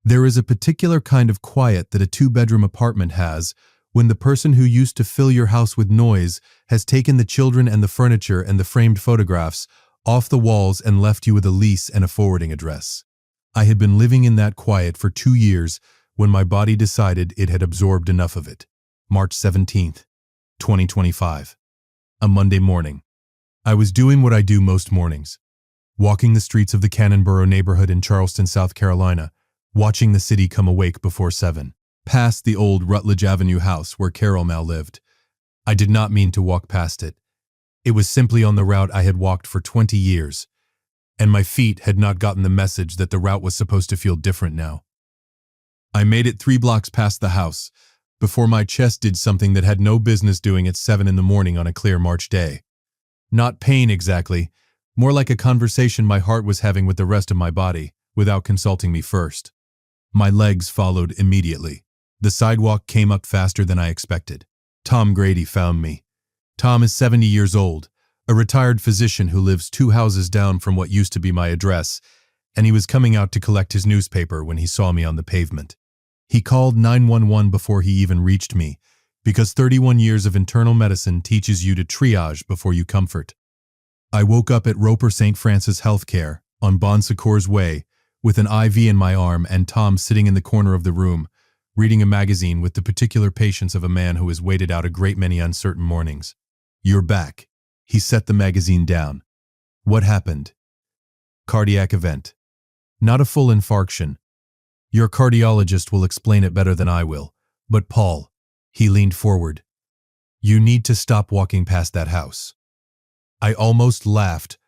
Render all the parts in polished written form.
There is a particular kind of quiet that a two-bedroom apartment has when the person who used to fill your house with noise has taken the children and the furniture and the framed photographs off the walls and left you with a lease and a forwarding address. I had been living in that quiet for 2 years when my body decided it had absorbed enough of it. March 17th, 2025. A Monday morning. I was doing what I do most mornings, walking the streets of the Cannonboro neighborhood in Charleston, South Carolina, watching the city come awake before 7, past the old Rutledge Avenue house where Carol Mal lived. I did not mean to walk past it. It was simply on the route I had walked for 20 years, and my feet had not gotten the message that the route was supposed to feel different now. I made it 3 blocks past the house before my chest did something that had no business doing at 7 in the morning on a clear March day. Not pain exactly, more like a conversation my heart was having with the rest of my body, without consulting me first. My legs followed immediately. The sidewalk came up faster than I expected. Tom Grady found me. Tom is 70 years old, a retired physician who lives 2 houses down from what used to be my address, and he was coming out to collect his newspaper when he saw me on the pavement. He called 911 before he even reached me, because 31 years of internal medicine teaches you to triage before you comfort. I woke up at Roper St. Francis Healthcare on Bon Secours Way with an IV in my arm and Tom sitting in the corner of the room, reading a magazine with the particular patience of a man who has waited out a great many uncertain mornings. "You're back." He set the magazine down. "What happened?" "Cardiac event. Not a full infarction. Your cardiologist will explain it better than I will. But Paul," he leaned forward, "you need to stop walking past that house." I almost laughed.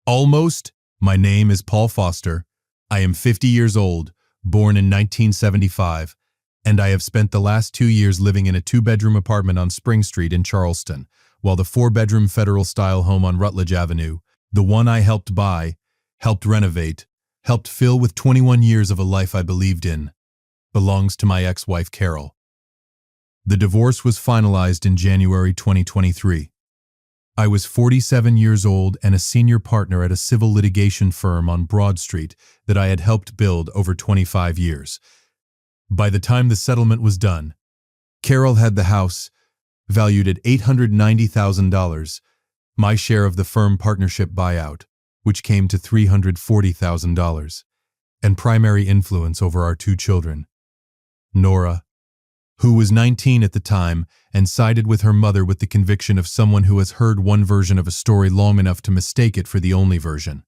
"Almost? My name is Paul Foster. I am 50 years old, born in 1975, and I have spent the last 2 years living in a 2-bedroom apartment on Spring Street in Charleston, while the 4-bedroom federal-style home on Rutledge Avenue, the one I helped buy, helped renovate, helped fill with 21 years of a life I believed in, belongs to my ex-wife Carol. The divorce was finalized in January 2023. I was 47 years old and a senior partner at a civil litigation firm on Broad Street that I had helped build over 25 years. By the time the settlement was done, Carol had the house, valued at $890,000, my share of the firm partnership buyout, which came to $340,000, and primary influence over our 2 children. Nora, who was 19 at the time and sided with her mother with the conviction of someone who has heard one version of a story long enough to mistake it for the only version.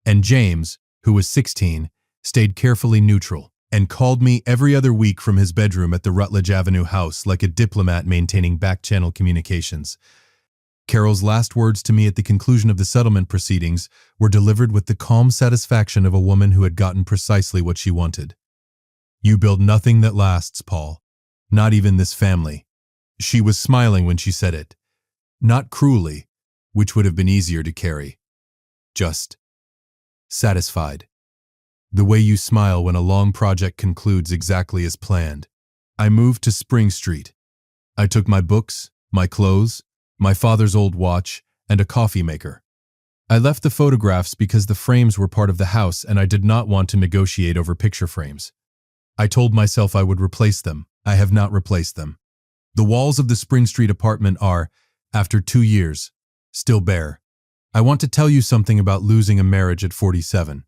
And James, who was 16, stayed carefully neutral and called me every other week from his bedroom at the Rutledge Avenue house like a diplomat maintaining back-channel communications. Carol's last words to me at the conclusion of the settlement proceedings were delivered with the calm satisfaction of a woman who had gotten precisely what she wanted. "You build nothing that lasts, Paul. Not even this family." She was smiling when she said it. Not cruelly, which would have been easier to carry. Just satisfied. The way you smile when a long project concludes exactly as planned. I moved to Spring Street. I took my books, my clothes, my father's old watch, and a coffee maker. I left the photographs because the frames were part of the house and I did not want to negotiate over picture frames. I told myself I would replace them. I have not replaced them. The walls of the Spring Street apartment are, after 2 years, still bare. I want to tell you something about losing a marriage at 47.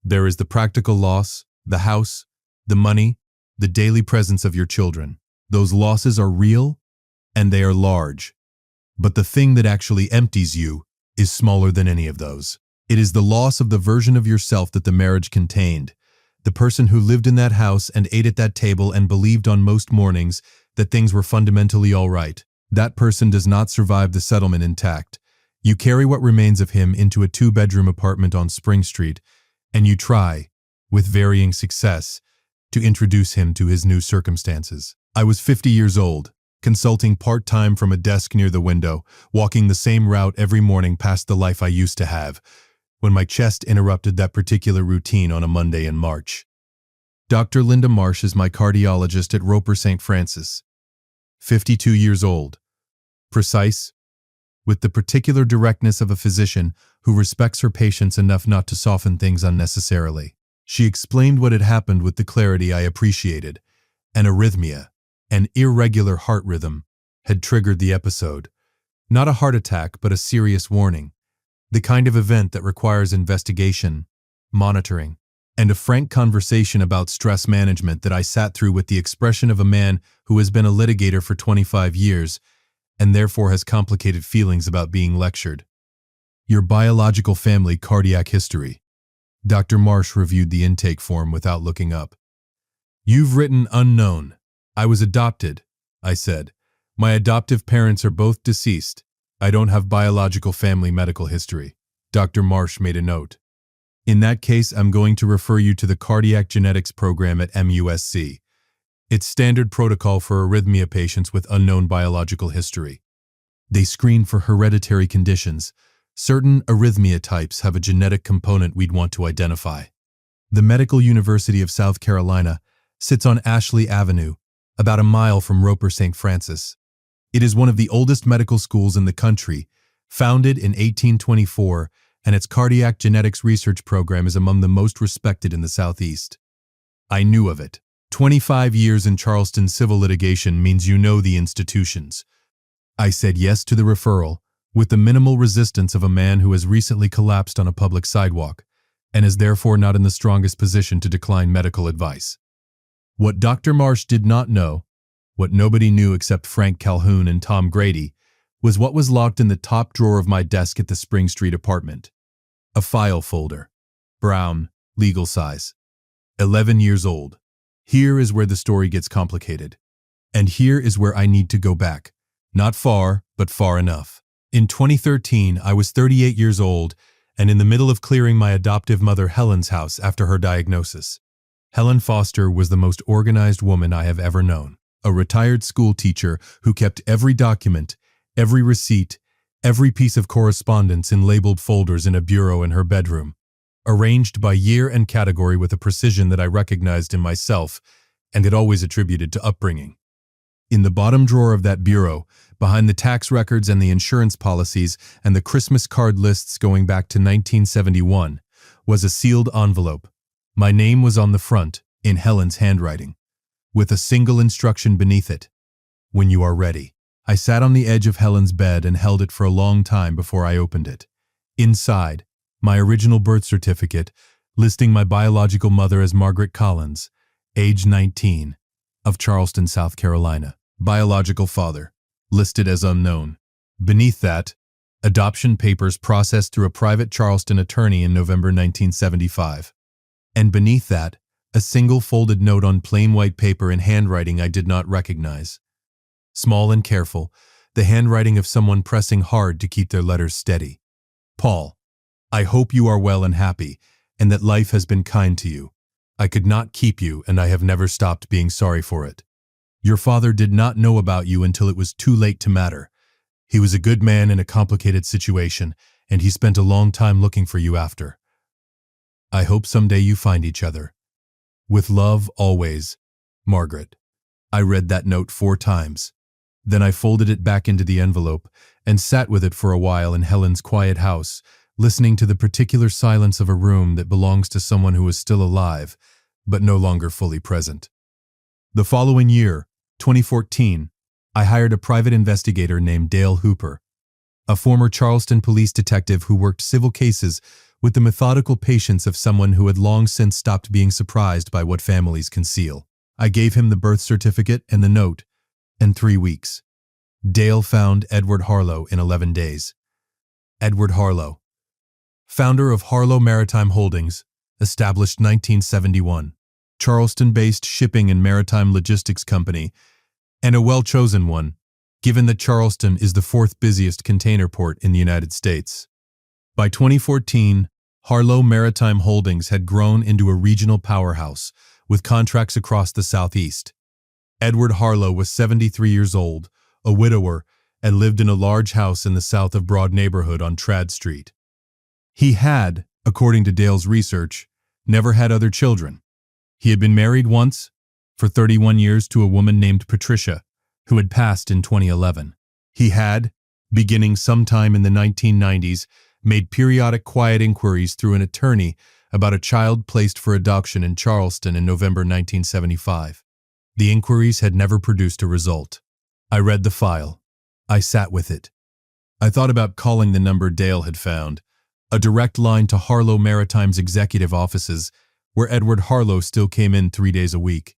There is the practical loss, the house, the money, the daily presence of your children. Those losses are real, and they are large. But the thing that actually empties you is smaller than any of those. It is the loss of the version of yourself that the marriage contained. The person who lived in that house and ate at that table and believed on most mornings that things were fundamentally all right. That person does not survive the settlement intact. You carry what remains of him into a 2-bedroom apartment on Spring Street, and you try, with varying success, to introduce him to his new circumstances. I was 50 years old, consulting part-time from a desk near the window, walking the same route every morning past the life I used to have, when my chest interrupted that particular routine on a Monday in March. Dr. Linda Marsh is my cardiologist at Roper St. Francis, 52 years old, precise, with the particular directness of a physician who respects her patients enough not to soften things unnecessarily. She explained what had happened with the clarity I appreciated. An arrhythmia, an irregular heart rhythm, had triggered the episode. Not a heart attack, but a serious warning. The kind of event that requires investigation, monitoring, and a frank conversation about stress management that I sat through with the expression of a man who has been a litigator for 25 years and therefore has complicated feelings about being lectured. Your biological family cardiac history. Dr. Marsh reviewed the intake form without looking up. You've written unknown. I was adopted, I said. My adoptive parents are both deceased. I don't have biological family medical history. Dr. Marsh made a note. In that case, I'm going to refer you to the cardiac genetics program at MUSC. It's standard protocol for arrhythmia patients with unknown biological history. They screen for hereditary conditions. Certain arrhythmia types have a genetic component we'd want to identify. The Medical University of South Carolina sits on Ashley Avenue, about a mile from Roper St. Francis. It is one of the oldest medical schools in the country, founded in 1824, and its cardiac genetics research program is among the most respected in the Southeast. I knew of it. 25 years in Charleston civil litigation means you know the institutions. I said yes to the referral, with the minimal resistance of a man who has recently collapsed on a public sidewalk, and is therefore not in the strongest position to decline medical advice. What Dr. Marsh did not know, what nobody knew except Frank Calhoun and Tom Grady, was what was locked in the top drawer of my desk at the Spring Street apartment. A file folder. Brown, legal size. 11 years old. Here is where the story gets complicated. And here is where I need to go back. Not far, but far enough. In 2013, I was 38 years old and in the middle of clearing my adoptive mother Helen's house after her diagnosis. Helen Foster was the most organized woman I have ever known. A retired school teacher who kept every document, every receipt, every piece of correspondence in labeled folders in a bureau in her bedroom, arranged by year and category with a precision that I recognized in myself and had always attributed to upbringing. In the bottom drawer of that bureau, behind the tax records and the insurance policies and the Christmas card lists going back to 1971, was a sealed envelope. My name was on the front, in Helen's handwriting, with a single instruction beneath it. When you are ready. I sat on the edge of Helen's bed and held it for a long time before I opened it. Inside, my original birth certificate, listing my biological mother as Margaret Collins, age 19, of Charleston, South Carolina. Biological father, listed as unknown. Beneath that, adoption papers processed through a private Charleston attorney in November 1975. And beneath that, a single folded note on plain white paper in handwriting I did not recognize. Small and careful, the handwriting of someone pressing hard to keep their letters steady. Paul, I hope you are well and happy, and that life has been kind to you. I could not keep you, and I have never stopped being sorry for it. Your father did not know about you until it was too late to matter. He was a good man in a complicated situation, and he spent a long time looking for you after. I hope someday you find each other. With love, always, Margaret. I read that note 4 times. Then I folded it back into the envelope and sat with it for a while in Helen's quiet house, listening to the particular silence of a room that belongs to someone who is still alive, but no longer fully present. The following year, 2014, I hired a private investigator named Dale Hooper, a former Charleston police detective who worked civil cases with the methodical patience of someone who had long since stopped being surprised by what families conceal. I gave him the birth certificate and the note, and 3 weeks. Dale found Edward Harlow in 11 days. Edward Harlow, founder of Harlow Maritime Holdings, established 1971, Charleston-based shipping and maritime logistics company, and a well-chosen one, given that Charleston is the 4th busiest container port in the United States. By 2014, Harlow Maritime Holdings had grown into a regional powerhouse with contracts across the Southeast. Edward Harlow was 73 years old, a widower, and lived in a large house in the south of Broad neighborhood on Trad Street. He had, according to Dale's research, never had other children. He had been married once, for 31 years, to a woman named Patricia, who had passed in 2011. He had, beginning sometime in the 1990s, made periodic quiet inquiries through an attorney about a child placed for adoption in Charleston in November 1975. The inquiries had never produced a result. I read the file. I sat with it. I thought about calling the number Dale had found, a direct line to Harlow Maritime's executive offices, where Edward Harlow still came in 3 days a week.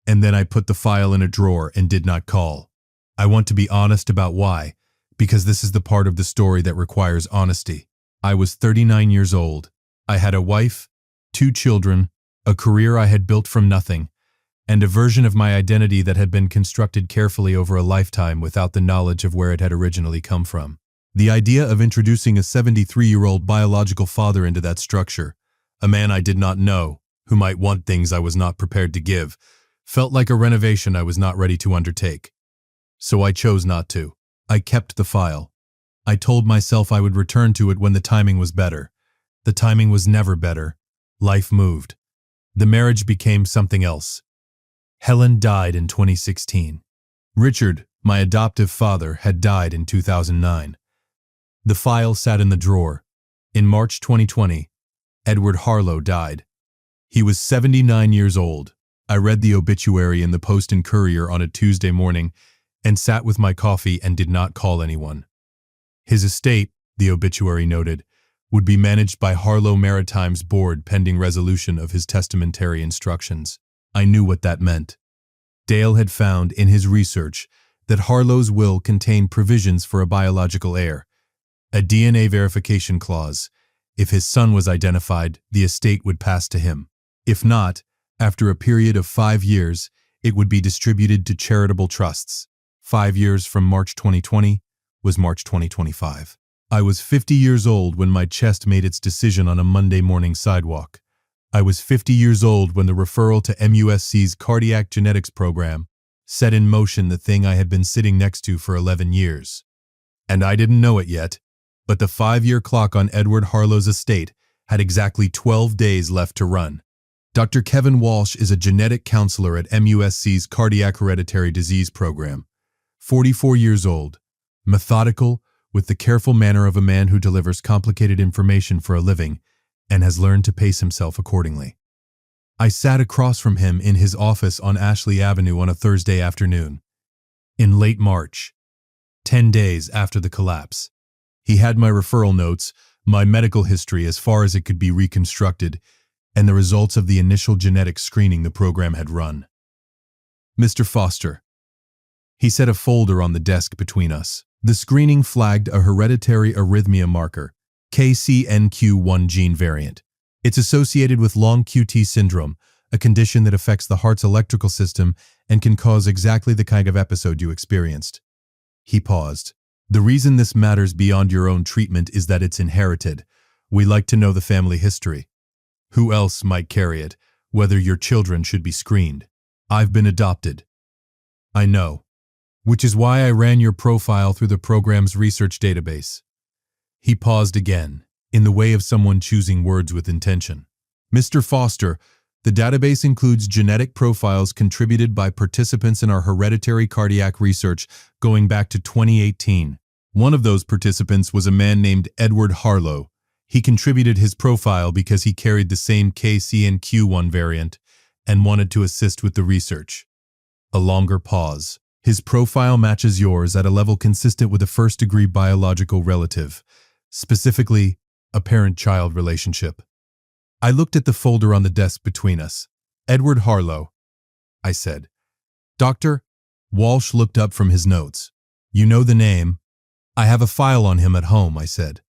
And then I put the file in a drawer and did not call. I want to be honest about why, because this is the part of the story that requires honesty. I was 39 years old. I had a wife, 2 children, a career I had built from nothing, and a version of my identity that had been constructed carefully over a lifetime without the knowledge of where it had originally come from. The idea of introducing a 73-year-old biological father into that structure, a man I did not know, who might want things I was not prepared to give, felt like a renovation I was not ready to undertake. So I chose not to. I kept the file. I told myself I would return to it when the timing was better. The timing was never better. Life moved. The marriage became something else. Helen died in 2016. Richard, my adoptive father, had died in 2009. The file sat in the drawer. In March 2020, Edward Harlow died. He was 79 years old. I read the obituary in the Post and Courier on a Tuesday morning and sat with my coffee and did not call anyone. His estate, the obituary noted, would be managed by Harlow Maritime's board pending resolution of his testamentary instructions. I knew what that meant. Dale had found in his research that Harlow's will contained provisions for a biological heir, a DNA verification clause. If his son was identified, the estate would pass to him. If not, after a period of 5 years, it would be distributed to charitable trusts. 5 years from March 2020 was March 2025. I was 50 years old when my chest made its decision on a Monday morning sidewalk. I was 50 years old when the referral to MUSC's cardiac genetics program set in motion the thing I had been sitting next to for 11 years. And I didn't know it yet, but the 5-year clock on Edward Harlow's estate had exactly 12 days left to run. Dr. Kevin Walsh is a genetic counselor at MUSC's cardiac hereditary disease program. 44 years old, methodical, with the careful manner of a man who delivers complicated information for a living and has learned to pace himself accordingly. I sat across from him in his office on Ashley Avenue on a Thursday afternoon. In late March, 10 days after the collapse. He had my referral notes, my medical history as far as it could be reconstructed, and the results of the initial genetic screening the program had run. Mr. Foster. He set a folder on the desk between us. The screening flagged a hereditary arrhythmia marker, KCNQ1 gene variant. It's associated with long QT syndrome, a condition that affects the heart's electrical system and can cause exactly the kind of episode you experienced. He paused. The reason this matters beyond your own treatment is that it's inherited. We like to know the family history. Who else might carry it, whether your children should be screened? I've been adopted. I know. Which is why I ran your profile through the program's research database. He paused again, in the way of someone choosing words with intention. Mr. Foster, the database includes genetic profiles contributed by participants in our hereditary cardiac research going back to 2018. One of those participants was a man named Edward Harlow. He contributed his profile because he carried the same KCNQ1 variant and wanted to assist with the research. A longer pause. His profile matches yours at a level consistent with a first-degree biological relative, specifically a parent-child relationship. I looked at the folder on the desk between us. Edward Harlow, I said. Doctor? Walsh looked up from his notes. You know the name. I have a file on him at home, I said.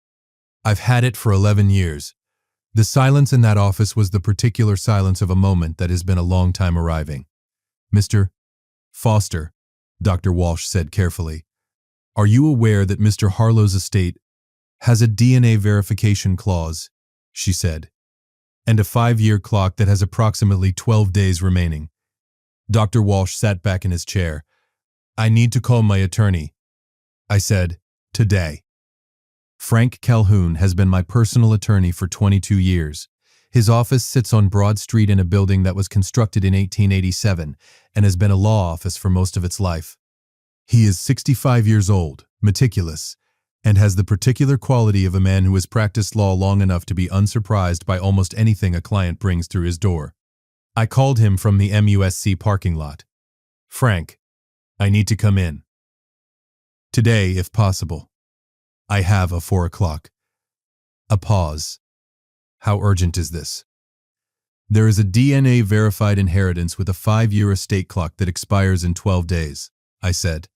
I've had it for 11 years. The silence in that office was the particular silence of a moment that has been a long time arriving. Mr. Foster, Dr. Walsh said carefully, are you aware that Mr. Harlow's estate has a DNA verification clause, she said, and a 5-year clock that has approximately 12 days remaining. Dr. Walsh sat back in his chair. I need to call my attorney, I said, today. Frank Calhoun has been my personal attorney for 22 years. His office sits on Broad Street in a building that was constructed in 1887 and has been a law office for most of its life. He is 65 years old, meticulous, and has the particular quality of a man who has practiced law long enough to be unsurprised by almost anything a client brings through his door. I called him from the MUSC parking lot. "Frank, I need to come in. Today, if possible. I have a 4 o'clock. A pause. How urgent is this? There is a DNA-verified inheritance with a 5-year estate clock that expires in 12 days, I said.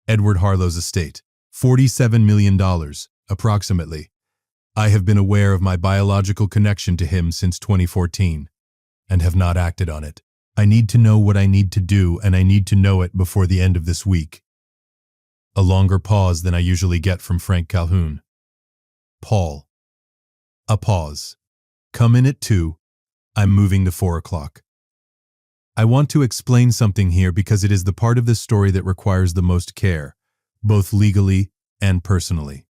Edward Harlow's estate. $47 million, approximately. I have been aware of my biological connection to him since 2014, and have not acted on it. I need to know what I need to do, and I need to know it before the end of this week." A longer pause than I usually get from Frank Calhoun. Paul. A pause. "Come in at 2. I'm moving to 4 o'clock. I want to explain something here because it is the part of this story that requires the most care, both legally and personally.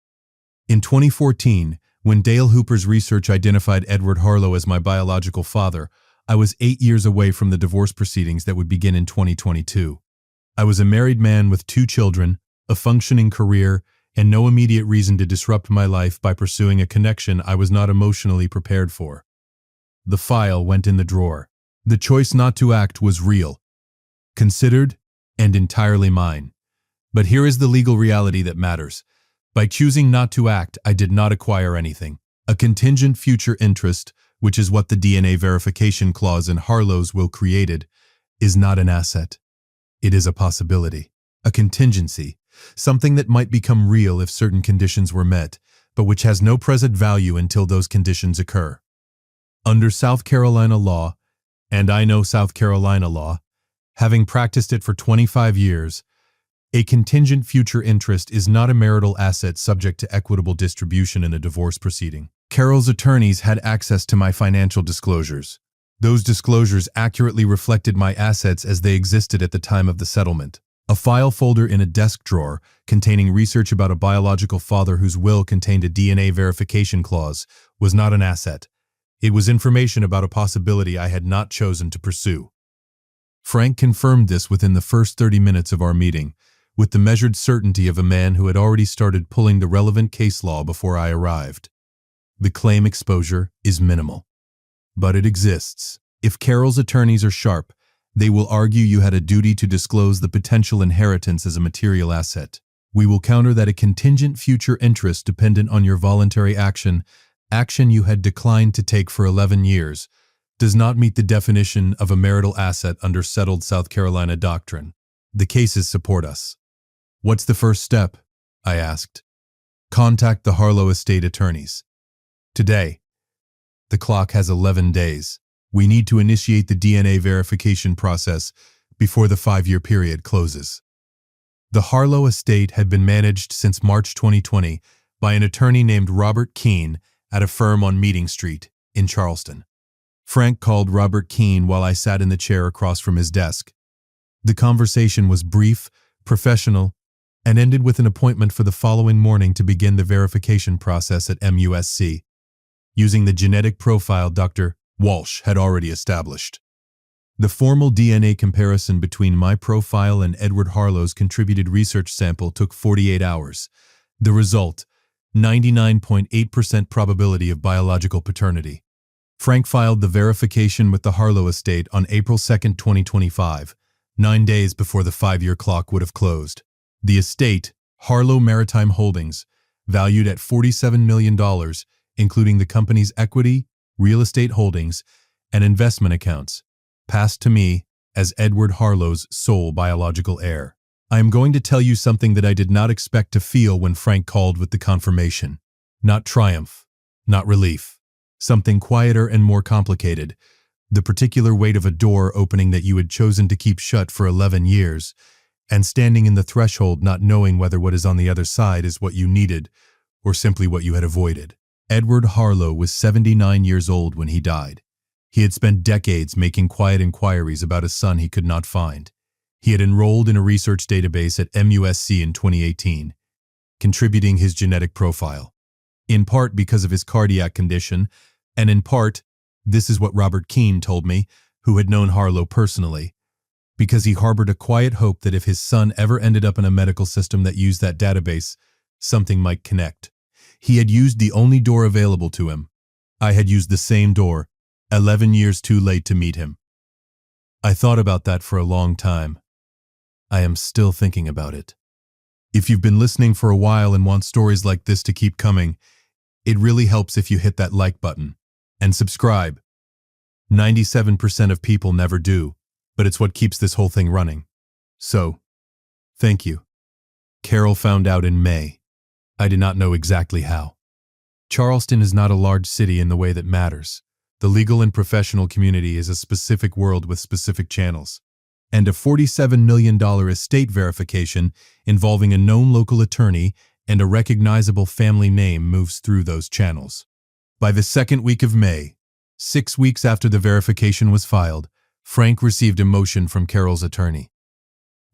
In 2014, when Dale Hooper's research identified Edward Harlow as my biological father, I was 8 years away from the divorce proceedings that would begin in 2022. I was a married man with 2 children, a functioning career, and no immediate reason to disrupt my life by pursuing a connection I was not emotionally prepared for. The file went in the drawer. The choice not to act was real, considered, and entirely mine. But here is the legal reality that matters. By choosing not to act, I did not acquire anything. A contingent future interest, which is what the DNA verification clause in Harlow's will created, is not an asset. It is a possibility, a contingency, something that might become real if certain conditions were met, but which has no present value until those conditions occur. Under South Carolina law, and I know South Carolina law, having practiced it for 25 years, a contingent future interest is not a marital asset subject to equitable distribution in a divorce proceeding. Carol's attorneys had access to my financial disclosures. Those disclosures accurately reflected my assets as they existed at the time of the settlement. A file folder in a desk drawer containing research about a biological father whose will contained a DNA verification clause was not an asset. It was information about a possibility I had not chosen to pursue. Frank confirmed this within the first 30 minutes of our meeting, with the measured certainty of a man who had already started pulling the relevant case law before I arrived. The claim exposure is minimal, but it exists. If Carol's attorneys are sharp, they will argue you had a duty to disclose the potential inheritance as a material asset. We will counter that a contingent future interest dependent on your voluntary action you had declined to take for 11 years, does not meet the definition of a marital asset under settled South Carolina doctrine. The cases support us. What's the first step? I asked. Contact the Harlow estate attorneys. Today. The clock has 11 days. We need to initiate the DNA verification process before the 5-year period closes. The Harlow estate had been managed since March 2020 by an attorney named Robert Keene at a firm on Meeting Street in Charleston. Frank called Robert Keene while I sat in the chair across from his desk. The conversation was brief, professional, and ended with an appointment for the following morning to begin the verification process at MUSC, using the genetic profile Dr. Walsh had already established. The formal DNA comparison between my profile and Edward Harlow's contributed research sample took 48 hours. The result, 99.8% probability of biological paternity. Frank filed the verification with the Harlow estate on April 2, 2025, 9 days before the 5-year clock would have closed. The estate, Harlow Maritime Holdings, valued at $47 million, including the company's equity, real estate holdings, and investment accounts, passed to me as Edward Harlow's sole biological heir. I am going to tell you something that I did not expect to feel when Frank called with the confirmation. Not triumph, not relief. Something quieter and more complicated. The particular weight of a door opening that you had chosen to keep shut for 11 years, and standing in the threshold not knowing whether what is on the other side is what you needed or simply what you had avoided. Edward Harlow was 79 years old when he died. He had spent decades making quiet inquiries about a son he could not find. He had enrolled in a research database at MUSC in 2018, contributing his genetic profile, in part because of his cardiac condition, and in part, this is what Robert Keene told me, who had known Harlow personally, because he harbored a quiet hope that if his son ever ended up in a medical system that used that database, something might connect. He had used the only door available to him. I had used the same door, 11 years too late to meet him. I thought about that for a long time. I am still thinking about it. If you've been listening for a while and want stories like this to keep coming, it really helps if you hit that like button and subscribe. 97% of people never do, but it's what keeps this whole thing running. So, thank you. Carol found out in May. I did not know exactly how. Charleston is not a large city in the way that matters. The legal and professional community is a specific world with specific channels. And a $47 million estate verification involving a known local attorney and a recognizable family name moves through those channels. By the second week of May, 6 weeks after the verification was filed, Frank received a motion from Carol's attorney.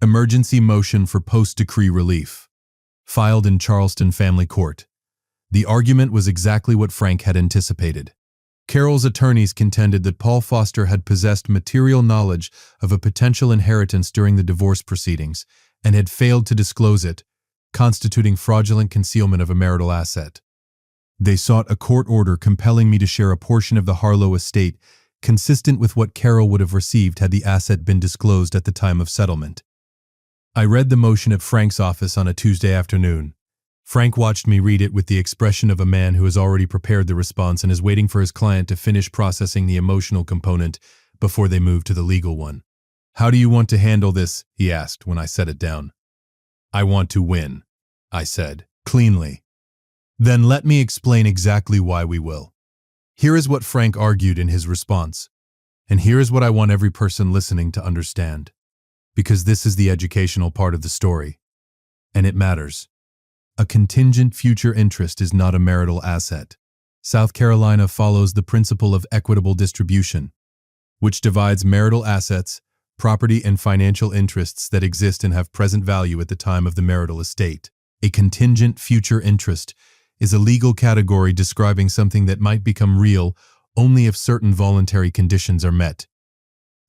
Emergency motion for post-decree relief, filed in Charleston Family Court. The argument was exactly what Frank had anticipated. Carol's attorneys contended that Paul Foster had possessed material knowledge of a potential inheritance during the divorce proceedings and had failed to disclose it, constituting fraudulent concealment of a marital asset. They sought a court order compelling me to share a portion of the Harlow estate consistent with what Carol would have received had the asset been disclosed at the time of settlement. I read the motion at Frank's office on a Tuesday afternoon. Frank watched me read it with the expression of a man who has already prepared the response and is waiting for his client to finish processing the emotional component before they move to the legal one. "How do you want to handle this?" he asked when I set it down. "I want to win," I said, cleanly. "Then let me explain exactly why we will." Here is what Frank argued in his response, and here is what I want every person listening to understand, because this is the educational part of the story, and it matters. A contingent future interest is not a marital asset. South Carolina follows the principle of equitable distribution, which divides marital assets, property, and financial interests that exist and have present value at the time of the marital estate. A contingent future interest is a legal category describing something that might become real only if certain voluntary conditions are met.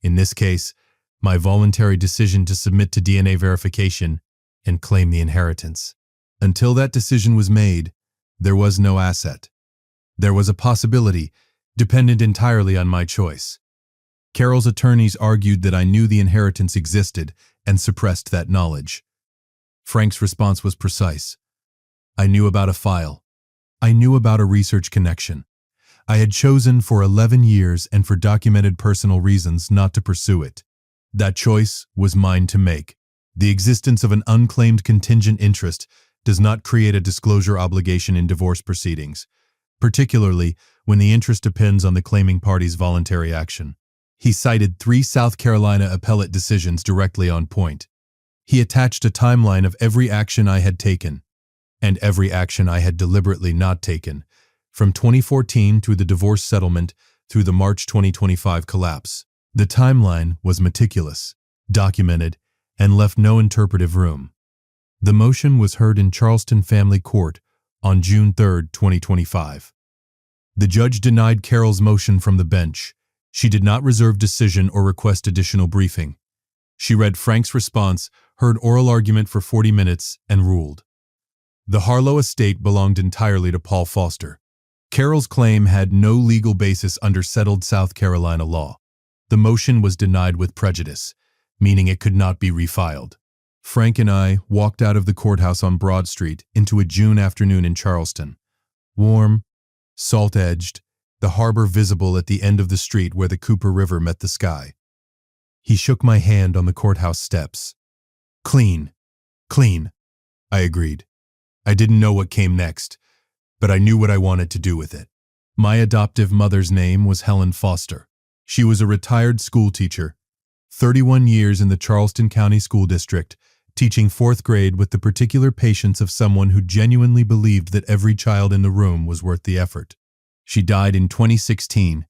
In this case, my voluntary decision to submit to DNA verification and claim the inheritance. Until that decision was made, there was no asset. There was a possibility, dependent entirely on my choice. Carol's attorneys argued that I knew the inheritance existed and suppressed that knowledge. Frank's response was precise. I knew about a file. I knew about a research connection. I had chosen for 11 years and for documented personal reasons not to pursue it. That choice was mine to make. The existence of an unclaimed contingent interest does not create a disclosure obligation in divorce proceedings, particularly when the interest depends on the claiming party's voluntary action. He cited 3 South Carolina appellate decisions directly on point. He attached a timeline of every action I had taken, and every action I had deliberately not taken, from 2014 through the divorce settlement through the March 2025 collapse. The timeline was meticulous, documented, and left no interpretive room. The motion was heard in Charleston Family Court on June 3, 2025. The judge denied Carol's motion from the bench. She did not reserve decision or request additional briefing. She read Frank's response, heard oral argument for 40 minutes, and ruled. The Harlow estate belonged entirely to Paul Foster. Carol's claim had no legal basis under settled South Carolina law. The motion was denied with prejudice, meaning it could not be refiled. Frank and I walked out of the courthouse on Broad Street into a June afternoon in Charleston. Warm, salt-edged, the harbor visible at the end of the street where the Cooper River met the sky. He shook my hand on the courthouse steps. Clean, clean, I agreed. I didn't know what came next, but I knew what I wanted to do with it. My adoptive mother's name was Helen Foster. She was a retired school teacher, 31 years in the Charleston County School District, teaching 4th grade with the particular patience of someone who genuinely believed that every child in the room was worth the effort. She died in 2016.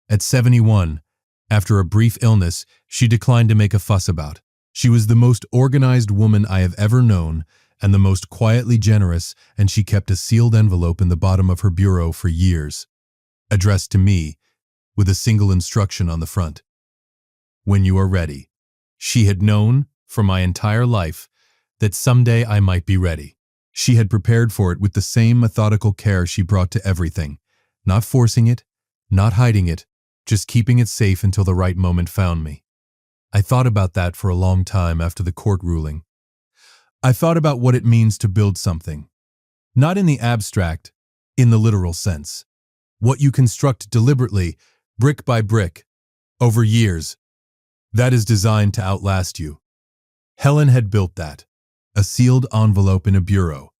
At 71, after a brief illness she declined to make a fuss about. She was the most organized woman I have ever known and the most quietly generous, and she kept a sealed envelope in the bottom of her bureau for years, addressed to me, with a single instruction on the front. When you are ready. She had known, for my entire life, that someday I might be ready. She had prepared for it with the same methodical care she brought to everything, not forcing it, not hiding it, just keeping it safe until the right moment found me. I thought about that for a long time after the court ruling. I thought about what it means to build something. Not in the abstract, in the literal sense. What you construct deliberately, brick by brick, over years, that is designed to outlast you. Helen had built that. A sealed envelope in a bureau.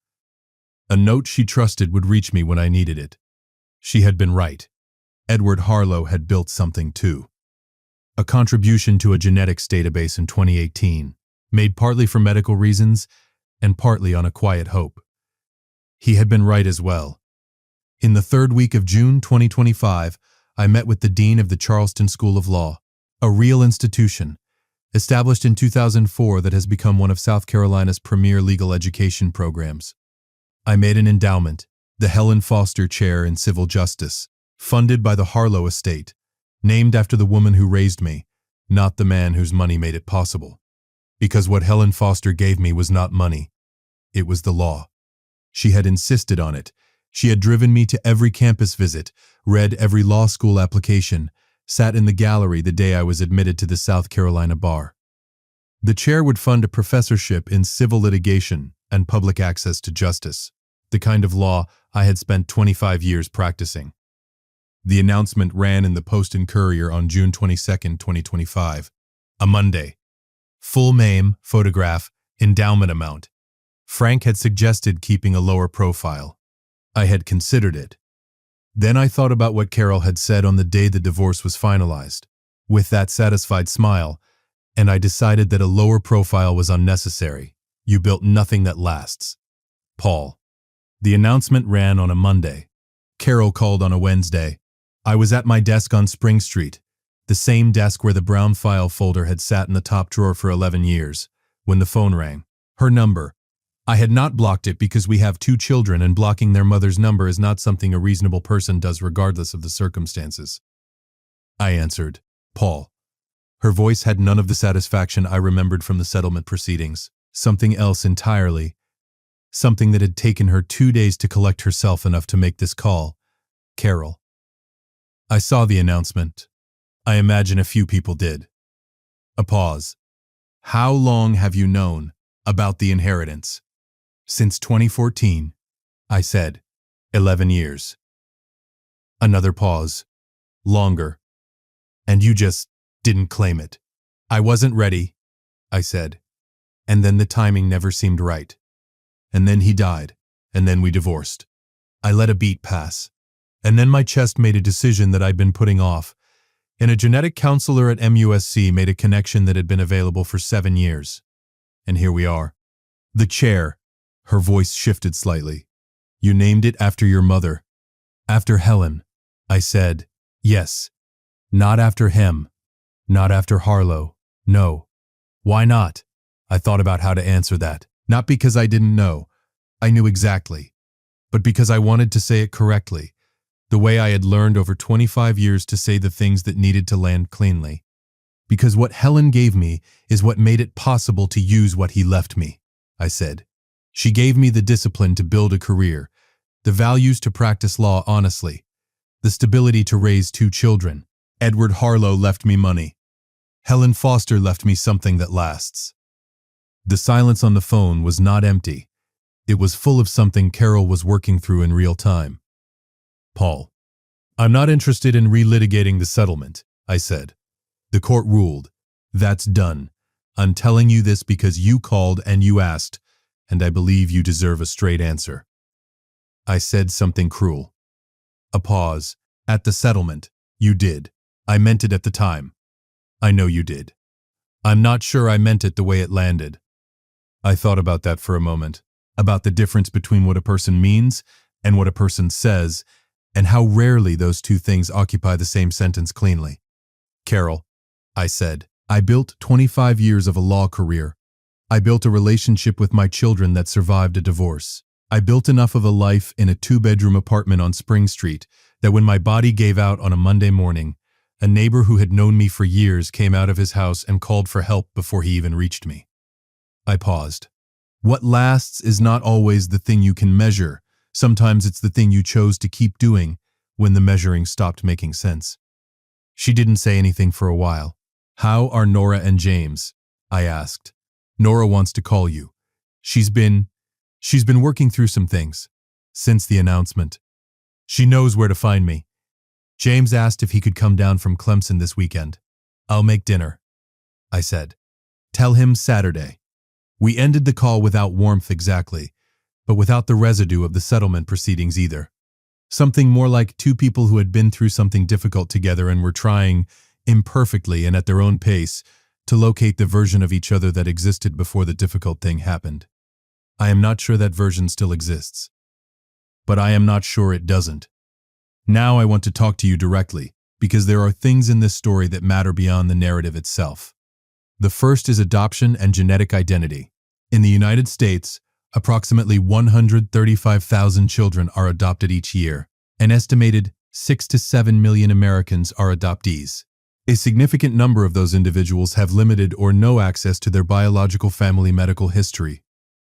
A note she trusted would reach me when I needed it. She had been right. Edward Harlow had built something too. A contribution to a genetics database in 2018, made partly for medical reasons and partly on a quiet hope. He had been right as well. In the third week of June 2025, I met with the dean of the Charleston School of Law, a real institution, established in 2004 that has become one of South Carolina's premier legal education programs. I made an endowment, the Helen Foster Chair in Civil Justice, funded by the Harlow estate, named after the woman who raised me, not the man whose money made it possible. Because what Helen Foster gave me was not money. It was the law. She had insisted on it. She had driven me to every campus visit, read every law school application, sat in the gallery the day I was admitted to the South Carolina bar. The chair would fund a professorship in civil litigation and public access to justice, the kind of law I had spent 25 years practicing. The announcement ran in the Post and Courier on June 22, 2025, a Monday. Full name, photograph, endowment amount. Frank had suggested keeping a lower profile. I had considered it. Then I thought about what Carol had said on the day the divorce was finalized, with that satisfied smile, and I decided that a lower profile was unnecessary. You built nothing that lasts. Paul. The announcement ran on a Monday. Carol called on a Wednesday. I was at my desk on Spring Street, the same desk where the brown file folder had sat in the top drawer for 11 years, when the phone rang. Her number. I had not blocked it because we have 2 children and blocking their mother's number is not something a reasonable person does regardless of the circumstances. I answered, Paul. Her voice had none of the satisfaction I remembered from the settlement proceedings, something else entirely, something that had taken her 2 days to collect herself enough to make this call. Carol. I saw the announcement. I imagine a few people did. A pause. How long have you known about the inheritance? Since 2014, I said. 11 years. Another pause. Longer. And you just didn't claim it. I wasn't ready, I said. And then the timing never seemed right. And then he died. And then we divorced. I let a beat pass. And then my chest made a decision that I'd been putting off. And a genetic counselor at MUSC made a connection that had been available for 7 years. And here we are. The chair. Her voice shifted slightly. You named it after your mother. After Helen. I said, yes. Not after him. Not after Harlow. No. Why not? I thought about how to answer that. Not because I didn't know. I knew exactly. But because I wanted to say it correctly. The way I had learned over 25 years to say the things that needed to land cleanly. Because what Helen gave me is what made it possible to use what he left me, I said. She gave me the discipline to build a career, the values to practice law honestly, the stability to raise 2 children. Edward Harlow left me money. Helen Foster left me something that lasts. The silence on the phone was not empty. It was full of something Carol was working through in real time. Paul. I'm not interested in relitigating the settlement, I said. The court ruled. That's done. I'm telling you this because you called and you asked, and I believe you deserve a straight answer. I said something cruel. A pause. At the settlement. You did. I meant it at the time. I know you did. I'm not sure I meant it the way it landed. I thought about that for a moment, about the difference between what a person means and what a person says, and how rarely those 2 things occupy the same sentence cleanly. Carol, I said, I built 25 years of a law career. I built a relationship with my children that survived a divorce. I built enough of a life in a 2-bedroom apartment on Spring Street that when my body gave out on a Monday morning, a neighbor who had known me for years came out of his house and called for help before he even reached me. I paused. What lasts is not always the thing you can measure. Sometimes it's the thing you chose to keep doing when the measuring stopped making sense. She didn't say anything for a while. "How are Nora and James?" I asked. "Nora wants to call you. She's been working through some things since the announcement. She knows where to find me. James asked if he could come down from Clemson this weekend. I'll make dinner," I said. "Tell him Saturday." We ended the call without warmth exactly, but without the residue of the settlement proceedings either. Something more like two people who had been through something difficult together and were trying, imperfectly and at their own pace, to locate the version of each other that existed before the difficult thing happened. I am not sure that version still exists, but I am not sure it doesn't. Now I want to talk to you directly, because there are things in this story that matter beyond the narrative itself. The first is adoption and genetic identity. In the United States, approximately 135,000 children are adopted each year. An estimated 6 to 7 million Americans are adoptees. A significant number of those individuals have limited or no access to their biological family medical history,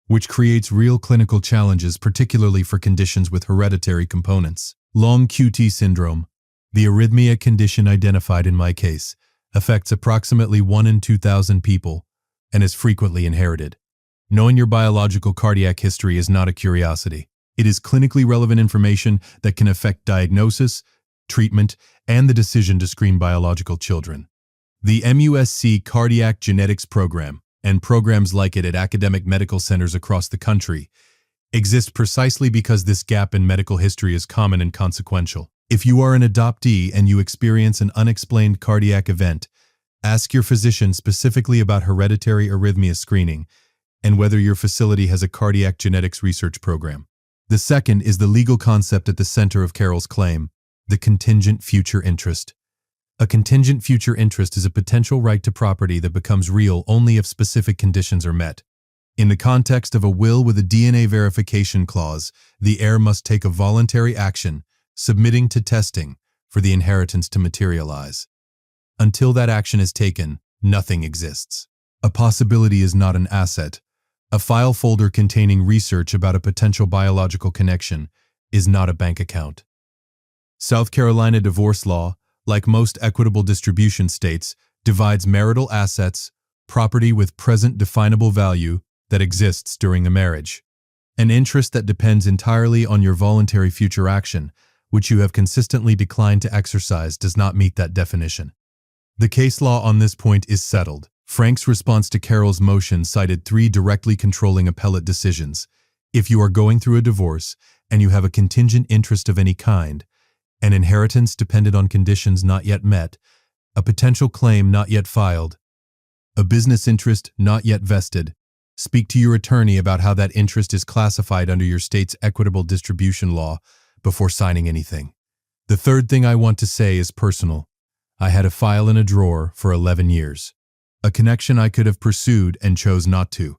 which creates real clinical challenges, particularly for conditions with hereditary components. Long QT syndrome, the arrhythmia condition identified in my case, affects approximately 1 in 2,000 people and is frequently inherited. Knowing your biological cardiac history is not a curiosity. It is clinically relevant information that can affect diagnosis, treatment, and the decision to screen biological children. The MUSC Cardiac Genetics Program, and programs like it at academic medical centers across the country, exist precisely because this gap in medical history is common and consequential. If you are an adoptee and you experience an unexplained cardiac event, ask your physician specifically about hereditary arrhythmia screening and whether your facility has a cardiac genetics research program. The second is the legal concept at the center of Carol's claim, the contingent future interest. A contingent future interest is a potential right to property that becomes real only if specific conditions are met. In the context of a will with a DNA verification clause, the heir must take a voluntary action, submitting to testing, for the inheritance to materialize. Until that action is taken, nothing exists. A possibility is not an asset. A file folder containing research about a potential biological connection is not a bank account. South Carolina divorce law, like most equitable distribution states, divides marital assets, property with present definable value that exists during a marriage. An interest that depends entirely on your voluntary future action, which you have consistently declined to exercise, does not meet that definition. The case law on this point is settled. Frank's response to Carol's motion cited 3 directly controlling appellate decisions. If you are going through a divorce and you have a contingent interest of any kind, an inheritance dependent on conditions not yet met, a potential claim not yet filed, a business interest not yet vested, speak to your attorney about how that interest is classified under your state's equitable distribution law before signing anything. The third thing I want to say is personal. I had a file in a drawer for 11 years. A connection I could have pursued and chose not to.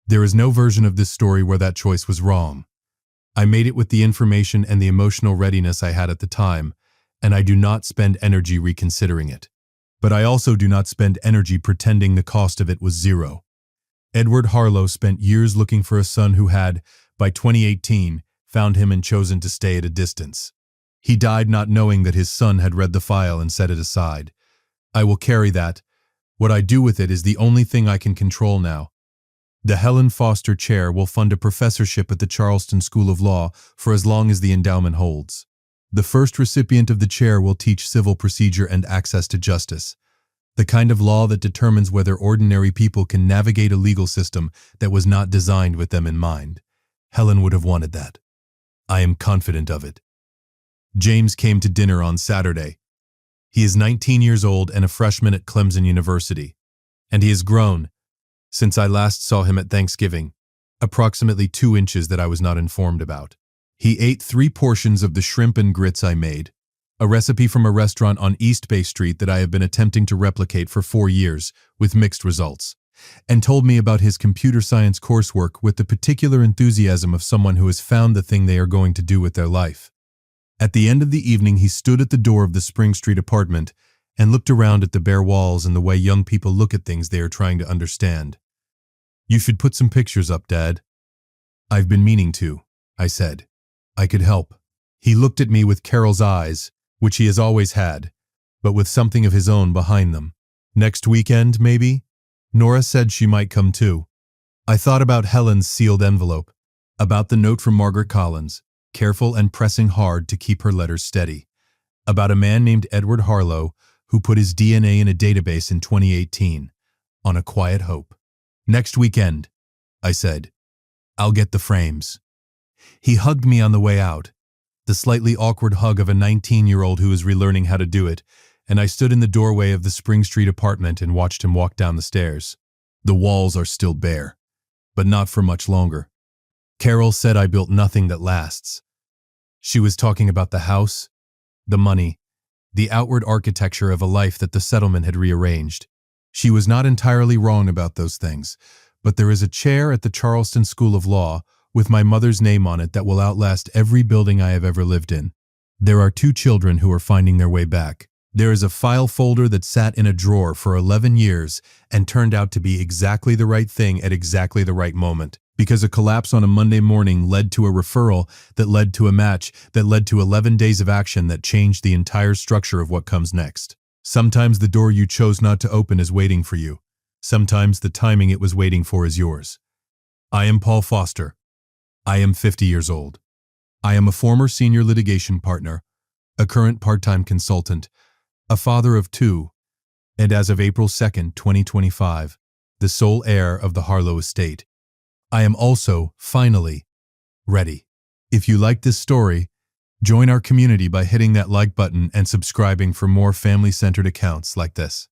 There is no version of this story where that choice was wrong. I made it with the information and the emotional readiness I had at the time, and I do not spend energy reconsidering it. But I also do not spend energy pretending the cost of it was zero. Edward Harlow spent years looking for a son who had, by 2018, found him and chosen to stay at a distance. He died not knowing that his son had read the file and set it aside. I will carry that. What I do with it is the only thing I can control now. The Helen Foster Chair will fund a professorship at the Charleston School of Law for as long as the endowment holds. The first recipient of the chair will teach civil procedure and access to justice, the kind of law that determines whether ordinary people can navigate a legal system that was not designed with them in mind. Helen would have wanted that. I am confident of it. James came to dinner on Saturday. He is 19 years old and a freshman at Clemson University, and he has grown since I last saw him at Thanksgiving, approximately 2 inches that I was not informed about. He ate 3 portions of the shrimp and grits I made, a recipe from a restaurant on East Bay Street that I have been attempting to replicate for 4 years with mixed results, and told me about his computer science coursework with the particular enthusiasm of someone who has found the thing they are going to do with their life. At the end of the evening, he stood at the door of the Spring Street apartment and looked around at the bare walls and the way young people look at things they are trying to understand. You should put some pictures up, Dad. I've been meaning to, I said. I could help. He looked at me with Carol's eyes, which he has always had, but with something of his own behind them. Next weekend, maybe? Nora said she might come too. I thought about Helen's sealed envelope, about the note from Margaret Collins, careful and pressing hard to keep her letters steady, about a man named Edward Harlow who put his DNA in a database in 2018, on a quiet hope. Next weekend, I said. I'll get the frames. He hugged me on the way out, the slightly awkward hug of a 19-year-old who is relearning how to do it, and I stood in the doorway of the Spring Street apartment and watched him walk down the stairs. The walls are still bare, but not for much longer. Carol said I built nothing that lasts. She was talking about the house, the money, the outward architecture of a life that the settlement had rearranged. She was not entirely wrong about those things, but there is a chair at the Charleston School of Law with my mother's name on it that will outlast every building I have ever lived in. There are 2 children who are finding their way back. There is a file folder that sat in a drawer for 11 years and turned out to be exactly the right thing at exactly the right moment, because a collapse on a Monday morning led to a referral that led to a match that led to 11 days of action that changed the entire structure of what comes next. Sometimes the door you chose not to open is waiting for you. Sometimes the timing it was waiting for is yours. I am Paul Foster. I am 50 years old. I am a former senior litigation partner, a current part-time consultant, a father of 2, and as of April 2nd, 2025, the sole heir of the Harlow estate. I am also, finally, ready. If you like this story, join our community by hitting that like button and subscribing for more family-centered accounts like this.